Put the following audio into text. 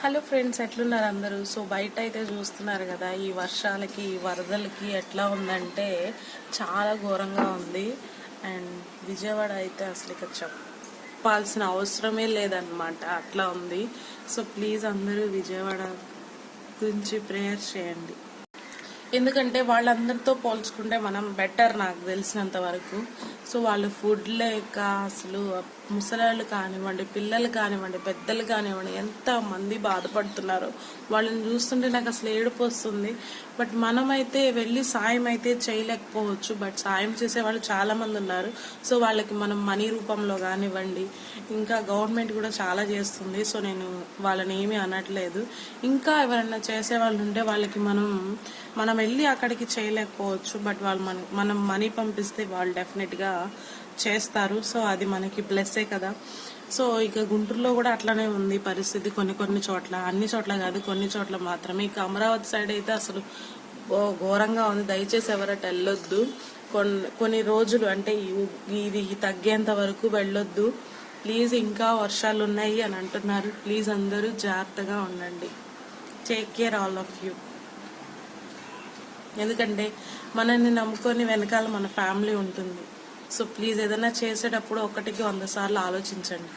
Hello friends, ఎట్లున్నారు అందరూ? So బయట అయితే చూస్తున్నారు కదా, ఈ వర్షాలకి వరదలకి ఎట్లా ఉందంటే చాలా ఘోరంగా ఉంది. అండ్ విజయవాడ అయితే అసలు ఇక చెప్పాల్సిన అవసరమే లేదన్నమాట, అట్లా ఉంది. సో ప్లీజ్ అందరూ విజయవాడ గురించి ప్రేయర్ చేయండి. ఎందుకంటే వాళ్ళందరితో పోల్చుకుంటే మనం బెటర్, నాకు తెలిసినంత వరకు. సో వాళ్ళు ఫుడ్ లేక అసలు ముసలాళ్ళు కానివ్వండి, పిల్లలు కానివ్వండి, పెద్దలు కానివ్వండి, ఎంత మంది బాధపడుతున్నారో వాళ్ళని చూస్తుంటే నాకు అసలు ఏడుపు వస్తుంది. బట్ మనమైతే వెళ్ళి సాయం అయితే చేయలేకపోవచ్చు, బట్ సాయం చేసే వాళ్ళు చాలా మంది ఉన్నారు. సో వాళ్ళకి మనం మనీ రూపంలో కానివ్వండి, ఇంకా గవర్నమెంట్ కూడా చాలా చేస్తుంది. సో నేను వాళ్ళని ఏమీ అనట్లేదు. ఇంకా ఎవరైనా చేసే వాళ్ళు ఉంటే వాళ్ళకి మనం వెళ్ళి అక్కడికి చేయలేకపోవచ్చు, బట్ వాళ్ళు మనం మనీ పంపిస్తే వాళ్ళు డెఫినెట్గా చేస్తారు. సో అది మనకి ప్లస్సే కదా. సో ఇక గుంటూరులో కూడా అట్లానే ఉంది పరిస్థితి, కొన్ని చోట్ల, అన్ని చోట్ల కాదు, కొన్ని చోట్ల మాత్రమే. ఇక అమరావతి సైడ్ అయితే అసలు ఘోరంగా ఉంది. దయచేసి ఎవరట వెళ్ళొద్దు. కొన్ని రోజులు అంటే ఇది తగ్గేంత వరకు వెళ్ళొద్దు ప్లీజ్. ఇంకా వర్షాలు ఉన్నాయి అని అంటున్నారు. ప్లీజ్ అందరూ జాగ్రత్తగా ఉండండి. Take care all of you. ఎందుకంటే మనల్ని నమ్ముకొని వెనకాల మన ఫ్యామిలీ ఉంటుంది. సో ప్లీజ్ ఏదైనా చేసేటప్పుడు 1కి 100 సార్లు ఆలోచించండి.